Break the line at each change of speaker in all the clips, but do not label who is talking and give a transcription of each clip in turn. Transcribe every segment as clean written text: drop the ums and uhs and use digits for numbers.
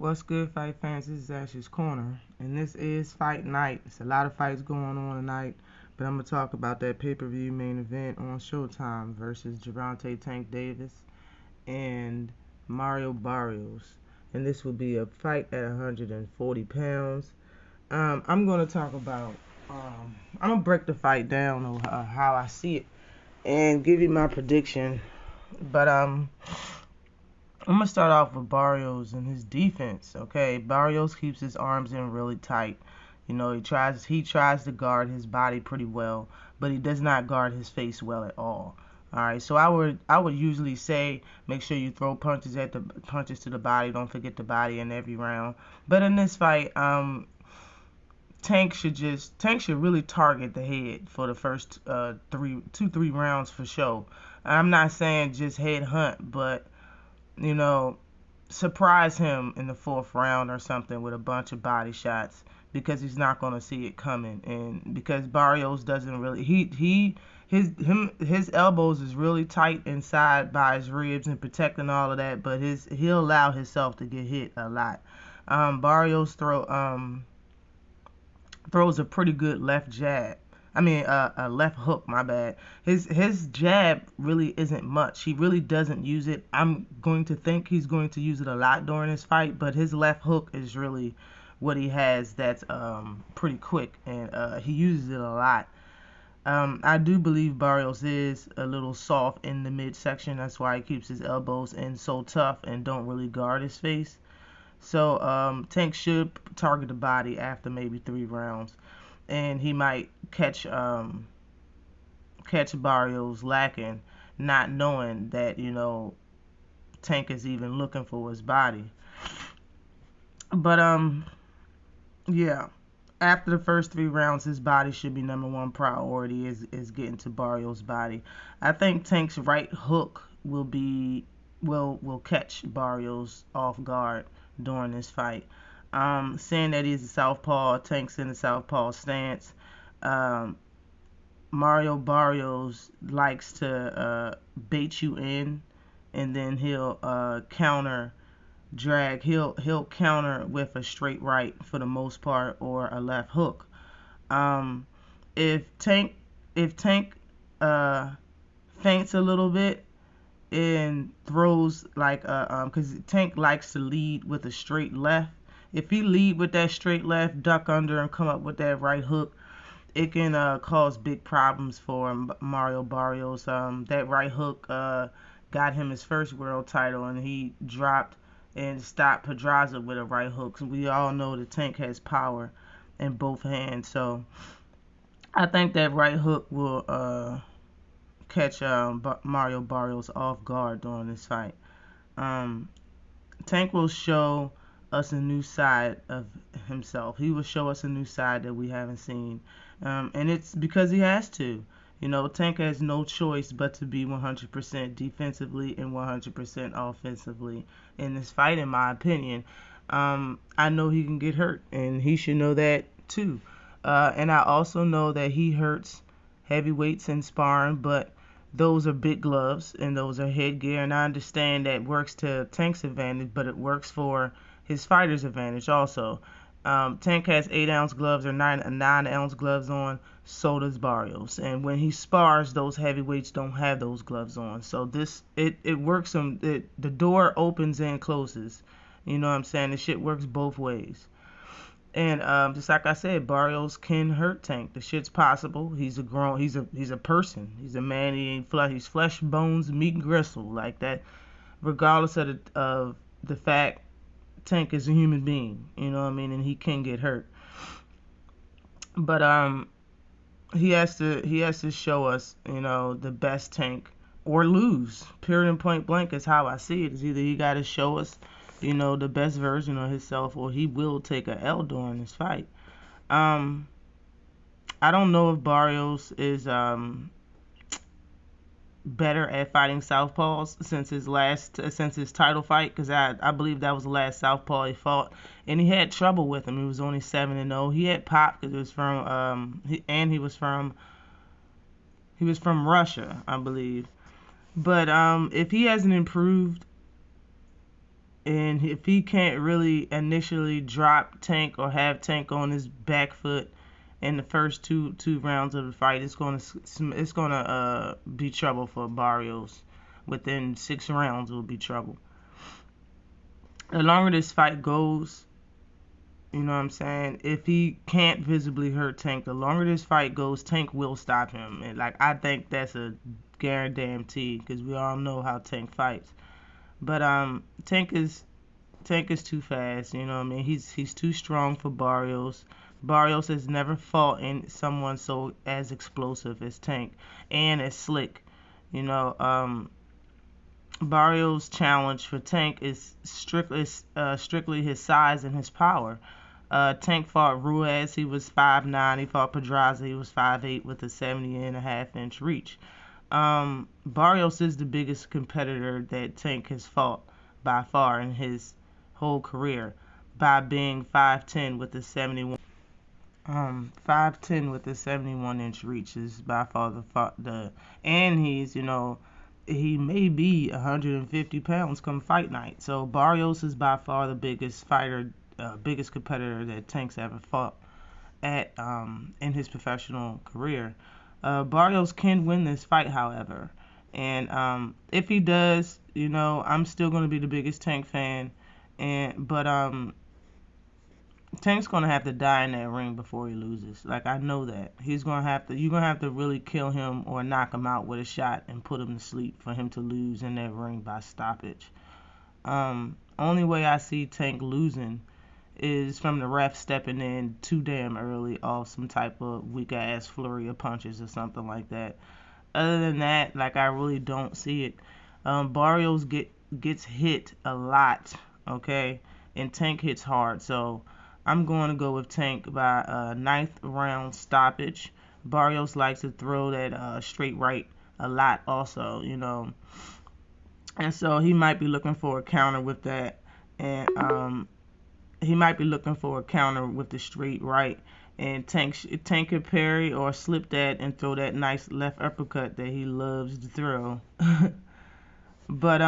What's good, fight fans? This is Ash's Corner, and this is fight night. It's a lot of fights going on tonight, but I'm gonna talk about that pay-per-view main event on Showtime versus Gervonta Tank Davis and Mario Barrios, and this will be a fight at 140 pounds. I'm gonna talk about. I'm gonna break the fight down on how I see it and give you my prediction, but I'm gonna start off with Barrios and his defense. Okay, Barrios keeps his arms in really tight. You know, he tries to guard his body pretty well, but he does not guard his face well at all. All right, so I would usually say make sure you throw punches to the body. Don't forget the body in every round. But in this fight, Tank should really target the head for the first 3 rounds for sure. I'm not saying just head hunt, but you know, surprise him in the 4th round or something with a bunch of body shots because he's not going to see it coming, and because Barrios doesn't really his elbows is really tight inside by his ribs and protecting all of that, but he'll allow himself to get hit a lot. Barrios throws a pretty good left jab. I mean, a left hook, my bad. His jab really isn't much. He really doesn't use it. I'm going to think he's going to use it a lot during this fight, but his left hook is really what he has that's pretty quick, and he uses it a lot. I do believe Barrios is a little soft in the midsection. That's why he keeps his elbows in so tough and don't really guard his face. So Tank should target the body after maybe 3 rounds, and he might catch Barrios lacking, not knowing that Tank is even looking for his body. But yeah. After the first 3 rounds, his body should be number one priority is getting to Barrios' body. I think Tank's right hook will catch Barrios off guard during this fight. Seeing that he's a southpaw, Tank's in the southpaw stance. Mario Barrios likes to bait you in, and then he'll he'll counter with a straight right for the most part, or a left hook. Um, if Tank faints a little bit and throws like because Tank likes to lead with a straight left. If he lead with that straight left, duck under and come up with that right hook, it can cause big problems for Mario Barrios. That right hook got him his first world title, and he dropped and stopped Pedraza with a right hook. So we all know the Tank has power in both hands, so I think that right hook will catch Mario Barrios off guard during this fight. Um, Tank will show us a new side of himself. He will show us a new side that we haven't seen, and it's because he has to. Tank has no choice but to be 100% defensively and 100% offensively in this fight, in my opinion. I know he can get hurt, and he should know that too. And I also know that he hurts heavyweights in sparring, but those are big gloves and those are headgear, and I understand that works to Tank's advantage, but it works for his fighter's advantage also. Tank has 8-ounce gloves or 9-ounce gloves on, so does Barrios. And when he spars, those heavyweights don't have those gloves on. So it works the door opens and closes. You know what I'm saying? The shit works both ways. And just like I said, Barrios can hurt Tank. The shit's possible. He's a person. He's a man. He ain't flesh. He's flesh, bones, meat, and gristle like that. Regardless of the fact, Tank is a human being. You know what I mean? And he can get hurt. But he has to show us, the best Tank or lose. Period and point blank is how I see it. It's either he got to show us the best version of himself, or he will take a L during this fight. I don't know if Barrios is better at fighting southpaws since his title fight, because I believe that was the last southpaw he fought, and he had trouble with him. He was only 7-0. He had pop because he was from Russia, I believe. But if he hasn't improved And if he can't really initially drop Tank or have Tank on his back foot in the first two rounds of the fight, it's gonna be trouble for Barrios. Within 6 rounds, it will be trouble. The longer this fight goes, you know what I'm saying? If he can't visibly hurt Tank, the longer this fight goes, Tank will stop him. And like I think that's a guarantee because we all know how Tank fights. But Tank is too fast, you know what I mean? He's too strong for Barrios. Barrios has never fought in someone so as explosive as Tank and as slick. You know, Barrios' challenge for Tank is strictly his size and his power. Tank fought Ruiz, he was 5'9". He fought Pedraza, he was 5'8", with a 70.5-inch reach. Barrios is the biggest competitor that Tank has fought by far in his whole career by being 5'10" with a 71-inch reach is by far the and he's, you know, he may be 150 pounds come fight night. So Barrios is by far the biggest competitor that Tank's ever fought at in his professional career. Barrios can win this fight, however, and if he does, you know, I'm still going to be the biggest Tank fan, but Tank's gonna have to die in that ring before he loses. Like I know that he's gonna have to. You're gonna have to really kill him or knock him out with a shot and put him to sleep for him to lose in that ring by stoppage. Only way I see Tank losing is from the ref stepping in too damn early off some type of weak ass flurry of punches or something like that. Other than that, like I really don't see it. Barrios gets hit a lot, okay, and Tank hits hard, so I'm going to go with Tank by a ninth round stoppage. Barrios likes to throw that straight right a lot, also, you know, and so he might be looking for a counter with that, and he might be looking for a counter with the straight right. And Tank could parry or slip that and throw that nice left uppercut that he loves to throw. But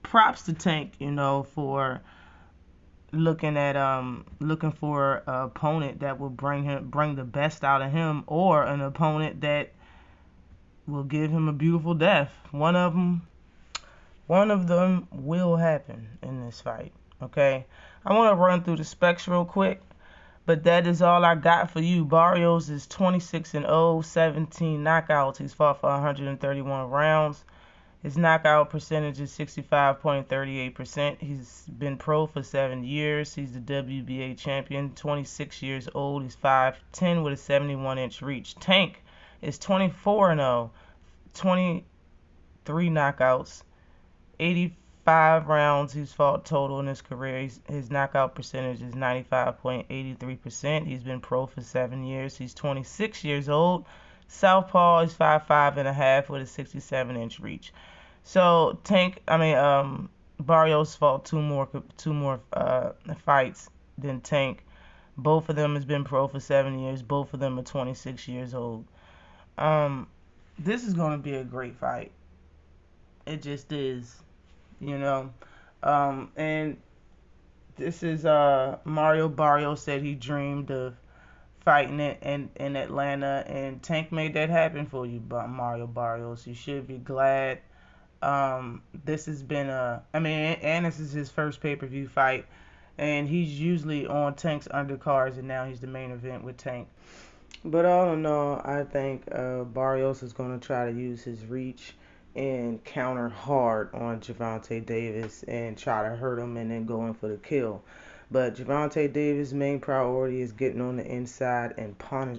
props to Tank, you know, for looking for an opponent that will bring the best out of him, or an opponent that will give him a beautiful death. One of them will happen in this fight. Okay, I want to run through the specs real quick, but that is all I got for you. Barrios is 26-0, 17 knockouts. He's fought for 131 rounds. His knockout percentage is 65.38%. He's been pro for 7 years. He's the WBA champion, 26 years old. He's 5'10" with a 71-inch reach. Tank is 24-0, 23 knockouts, 85 rounds he's fought total in his career. His knockout percentage is 95.83%. He's been pro for 7 years. He's 26 years old. Southpaw is 5'5.5" with a 67-inch reach. So Barrios fought two more fights than Tank. Both of them has been pro for 7 years. Both of them are 26 years old. This is going to be a great fight. It just is, you know. And this is Mario Barrios said he dreamed of fighting it in Atlanta, and Tank made that happen for you, Mario Barrios. You should be glad. This has been and this is his first pay-per-view fight, and he's usually on Tank's undercards, and now he's the main event with Tank. But all in all, I think Barrios is going to try to use his reach and counter hard on Gervonta Davis and try to hurt him and then go in for the kill. But Gervonta Davis' main priority is getting on the inside and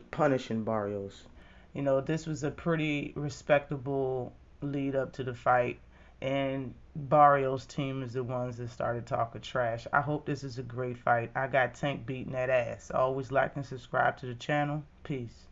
punishing Barrios. You know, this was a pretty respectable lead up to the fight, and Barrios' team is the ones that started talking trash. I hope this is a great fight. I got Tank beating that ass. Always like and subscribe to the channel. Peace.